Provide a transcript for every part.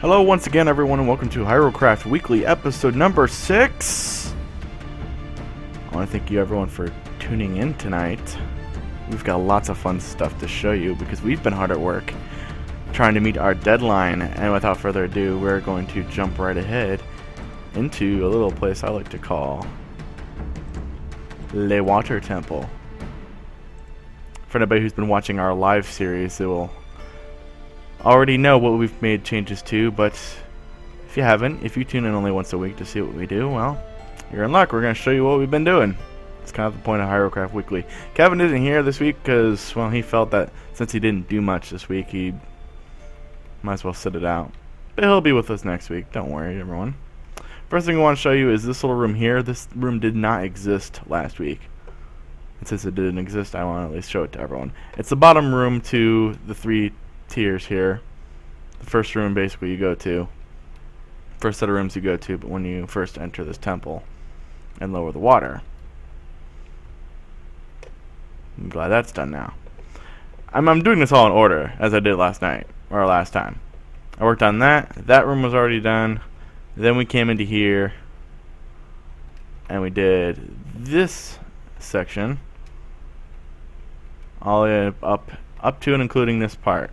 Hello once again everyone and welcome to Hyrulecraft Weekly episode number 6. I want to thank you everyone for tuning in tonight. We've got lots of fun stuff to show you because we've been hard at work trying to meet our deadline, and without further ado we're going to jump right ahead into a little place I like to call Le Water Temple. For anybody who's been watching our live series, they will already know what we've made changes to, but if you haven't, if you tune in only once a week to see what we do, well, you're in luck. We're going to show you what we've been doing. It's kind of the point of Hyrulecraft Weekly. Kevin isn't here this week because, well, he felt that since he didn't do much this week, he might as well sit it out. But he'll be with us next week. Don't worry, everyone. First thing I want to show you is this little room here. This room did not exist last week. And since it didn't exist, I want to at least show it to everyone. It's the bottom room to the three tiers here. The first room basically you go to, first set of rooms you go to, but when you first enter this temple and lower the water. I'm glad that's done now. I'm doing this all in order as I did last night, or last time. I worked on that. That room was already done. Then we came into here and we did this section all the way up to and including this part.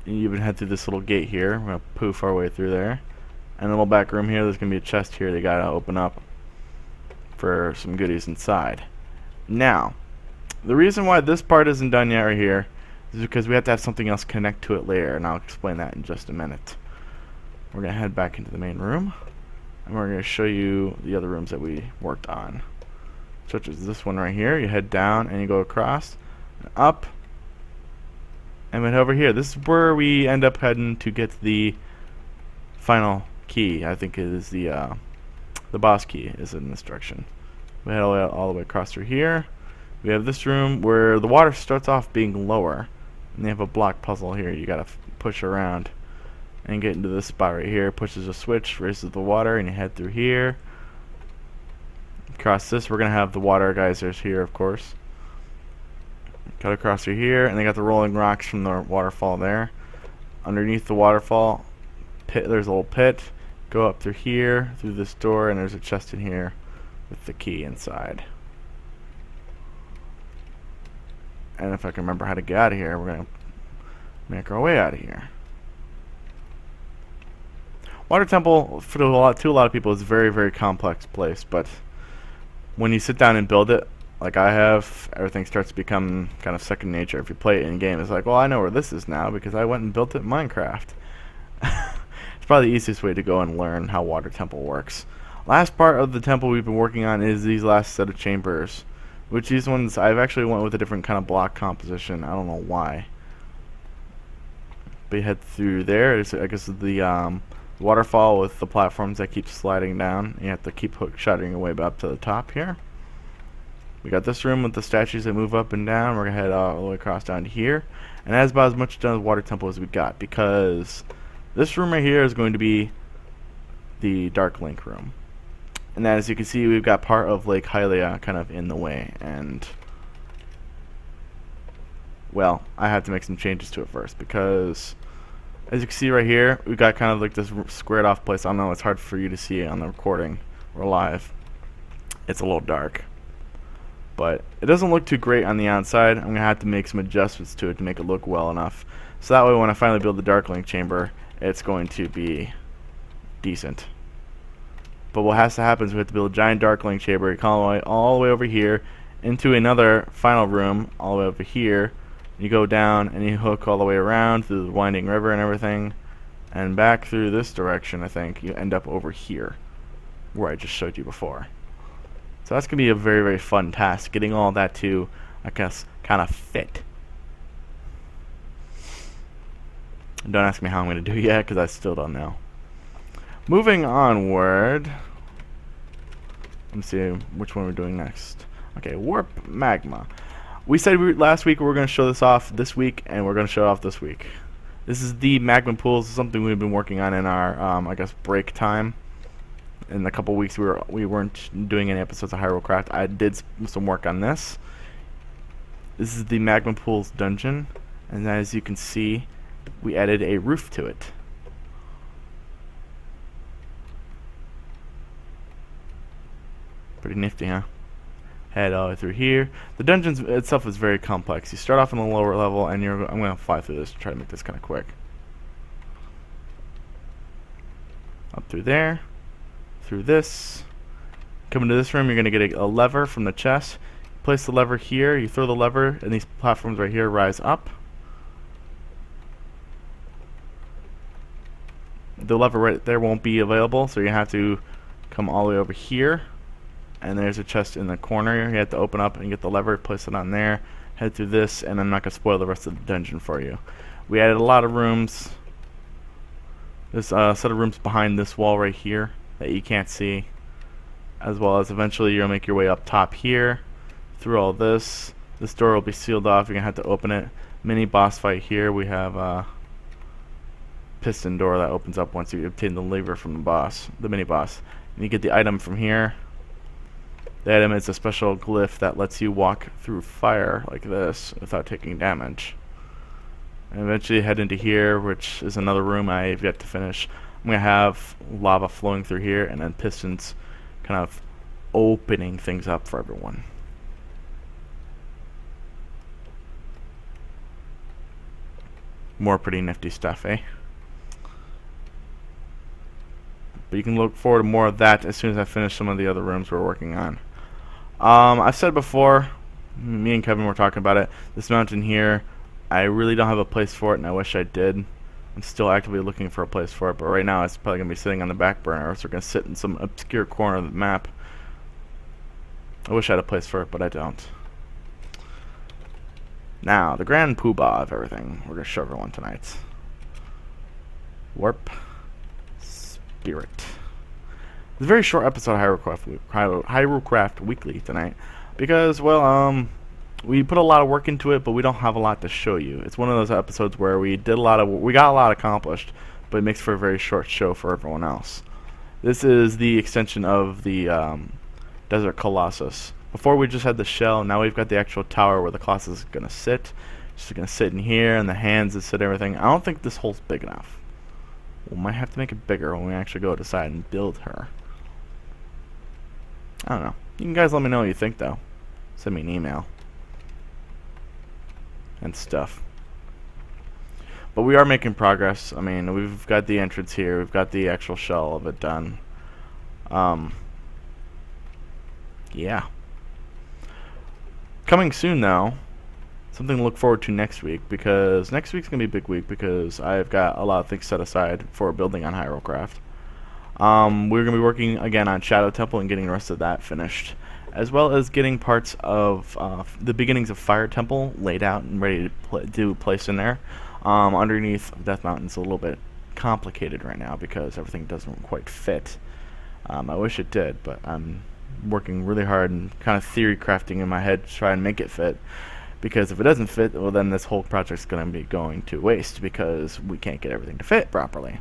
You even head through this little gate here. We're gonna poof our way through there. And a little back room here. There's gonna be a chest here they gotta open up for some goodies inside. Now, the reason why this part isn't done yet right here is because we have to have something else connect to it later, and I'll explain that in just a minute. We're gonna head back into the main room, and we're gonna show you the other rooms that we worked on, such as this one right here. You head down and you go across, and up. And then over here, this is where we end up heading to get the final key. I think it is the boss key is in this direction. We head all the way across through here. We have this room where the water starts off being lower, and they have a block puzzle here. You gotta push around and get into this spot right here. Pushes a switch, raises the water, and you head through here. Across this, we're gonna have the water geysers here, of course. Cut across through here, and they got the rolling rocks from the waterfall there. Underneath the waterfall pit, there's a little pit. Go up through here, through this door, and there's a chest in here with the key inside. And if I can remember how to get out of here, we're gonna make our way out of here. Water Temple, to a lot of people, is a very, very complex place, but when you sit down and build it, like I have, everything starts to become kind of second nature. If you play it in game, it's like, well, I know where this is now because I went and built it in Minecraft. It's probably the easiest way to go and learn how Water Temple works. Last part of the temple we've been working on is these last set of chambers, which these ones I've actually went with a different kind of block composition. I don't know why. But you head through there. It's, I guess, the waterfall with the platforms that keep sliding down. You have to keep hook-shotting your way up to the top here. We got this room with the statues that move up and down. We're going to head all the way across down to here. And that's about as much done with Water Temple as we got, because this room right here is going to be the Dark Link room. And as you can see, we've got part of Lake Hylia kind of in the way. And, well, I have to make some changes to it first, because as you can see right here, we've got kind of like this squared off place. I don't know, it's hard for you to see on the recording. We're live. It's a little dark. But it doesn't look too great on the outside. I'm going to have to make some adjustments to it to make it look well enough. So that way when I finally build the Dark Link chamber, it's going to be decent. But what has to happen is we have to build a giant Dark Link chamber, all the way over here, into another final room, all the way over here. You go down and you hook all the way around through the winding river and everything. And back through this direction, I think, you end up over here, where I just showed you before. So that's going to be a very, very fun task, getting all that to, I guess, kind of fit. Don't ask me how I'm going to do it yet, because I still don't know. Moving onward, let's see which one we're doing next. Okay, Warp Magma. We said last week we were going to show this off this week, and we're going to show it off this week. This is the magma pools. This is something we've been working on in our, I guess, break time. In a couple weeks we weren't doing any episodes of Hyrulecraft. I did some work on this. This is the Magma Pools dungeon, and as you can see, we added a roof to it. Pretty nifty, huh? Head all the way through here. The dungeon itself is very complex. You start off in the lower level, and I'm going to fly through this to try to make this kind of quick. Up through there, through this. Come into this room, you're going to get a lever from the chest. Place the lever here, you throw the lever, and these platforms right here rise up. The lever right there won't be available, so you have to come all the way over here. And there's a chest in the corner. You have to open up and get the lever, place it on there, head through this, and I'm not going to spoil the rest of the dungeon for you. We added a lot of rooms. There's a set of rooms behind this wall right here that you can't see. As well as eventually you'll make your way up top here, through all this. This door will be sealed off. You're going to have to open it. Mini boss fight here. We have a piston door that opens up once you obtain the lever from the boss, the mini boss. And you get the item from here. The item is a special glyph that lets you walk through fire like this without taking damage. And eventually head into here, which is another room I have yet to finish. I'm going to have lava flowing through here and then pistons kind of opening things up for everyone. More pretty nifty stuff, eh? But you can look forward to more of that as soon as I finish some of the other rooms we're working on. I've said before, me and Kevin were talking about it, this mountain here, I really don't have a place for it, and I wish I did. I'm still actively looking for a place for it, but right now it's probably going to be sitting on the back burner, so we're going to sit in some obscure corner of the map. I wish I had a place for it, but I don't. Now, the grand poobah of everything. We're going to show everyone tonight. Warp Spirit. It's a very short episode of Hyrulecraft Weekly tonight because, well, we put a lot of work into it, but we don't have a lot to show you. It's one of those episodes where we got a lot accomplished, but it makes for a very short show for everyone else. This is the extension of the Desert Colossus. Before we just had the shell, now we've got the actual tower where the Colossus is going to sit. She's going to sit in here, and the hands that sit everything. I don't think this hole's big enough. We might have to make it bigger when we actually go decide and build her. I don't know. You can guys let me know what you think, though. Send me an email. And stuff. But we are making progress. I mean, we've got the entrance here. We've got the actual shell of it done. Yeah. Coming soon, though, something to look forward to next week, because next week's going to be a big week because I've got a lot of things set aside for building on Hyrulecraft. We're going to be working again on Shadow Temple and getting the rest of that finished, as well as getting parts of the beginnings of Fire Temple laid out and ready to place in there. Underneath Death Mountain's a little bit complicated right now because everything doesn't quite fit. I wish it did, but I'm working really hard and kind of theory crafting in my head to try and make it fit. Because if it doesn't fit, well, then this whole project's going to be going to waste because we can't get everything to fit properly.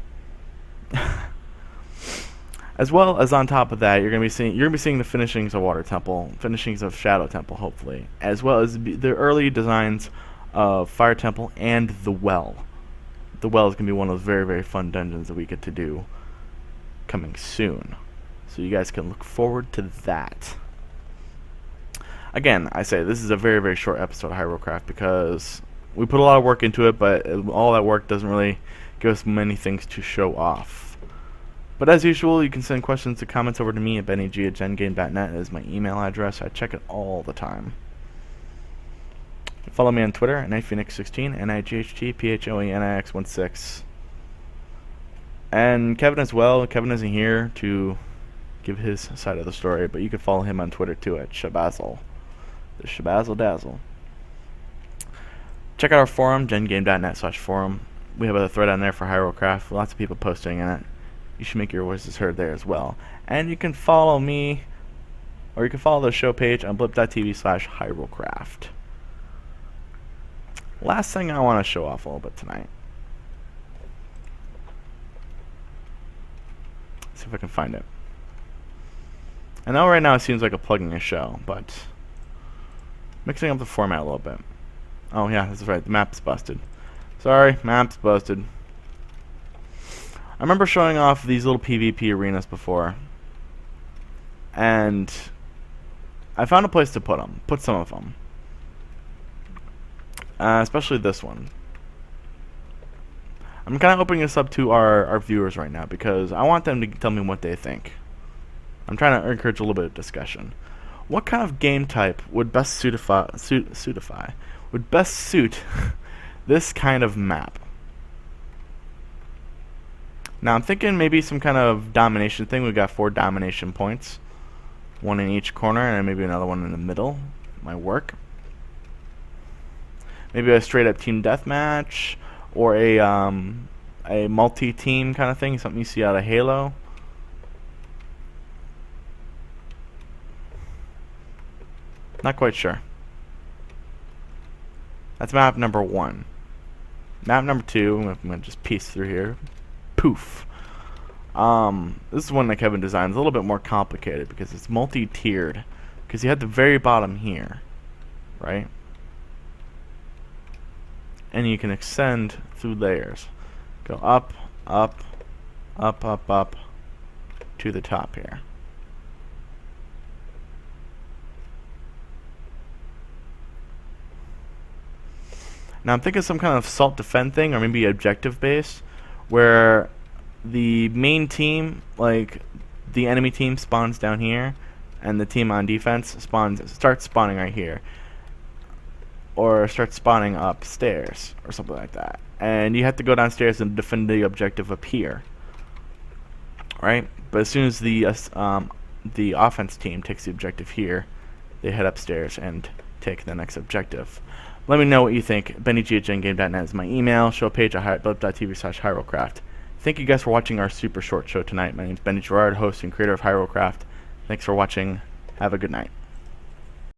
As well as on top of that, you're going to be seeing the finishings of Water Temple, finishings of Shadow Temple, hopefully, as well as the early designs of Fire Temple and the Well. The Well is going to be one of those very, very fun dungeons that we get to do coming soon. So you guys can look forward to that. Again, I say this is a very, very short episode of Hyrulecraft because we put a lot of work into it, but all that work doesn't really give us many things to show off. But as usual, you can send questions or comments over to me at benneg@gengame.net. is my email address. I check it all the time. Follow me on Twitter at NightPhoenix16, NIGHTPHOENIX16. And Kevin as well. Kevin isn't here to give his side of the story, but you can follow him on Twitter too at Shabazzle. The Shabazzle Dazzle. Check out our forum, gengame.net/forum. We have a thread on there for Hyrulecraft. Lots of people posting in it. You should make your voices heard there as well. And you can follow me, or you can follow the show page on blip.tv/Hyrulecraft. Last thing I want to show off a little bit tonight. See if I can find it. I know right now it seems like a plugging a show, but mixing up the format a little bit. Oh yeah, that's right, the map's busted. Sorry, map's busted. I remember showing off these little PvP arenas before, and I found a place to put some of them. Especially this one. I'm kind of opening this up to our viewers right now because I want them to tell me what they think. I'm trying to encourage a little bit of discussion. What kind of game type would best suit this kind of map? Now I'm thinking maybe some kind of domination thing. We've got 4 domination points, 1 in each corner, and maybe another one in the middle. Might work. Maybe a straight up team deathmatch, or a multi-team kind of thing, something you see out of Halo. Not quite sure. That's map number 1. Map number 2, I'm going to just piece through here. Poof. This is one that Kevin designed. It's a little bit more complicated because it's multi-tiered. Because you have the very bottom here, right? And you can extend through layers. Go up, up, up, up, up to the top here. Now I'm thinking some kind of assault defend thing, or maybe objective based, where the main team, like the enemy team, spawns down here, and the team on defense starts spawning right here, or starts spawning upstairs, or something like that. And you have to go downstairs and defend the objective up here, right? But as soon as the offense team takes the objective here, they head upstairs and take the next objective. Let me know what you think. BennyG@GenGAME.net is my email. Show page at blip.tv/Hyrulecraft. Thank you guys for watching our super short show tonight. My name is Benny Gerard, host and creator of Hyrulecraft. Thanks for watching. Have a good night.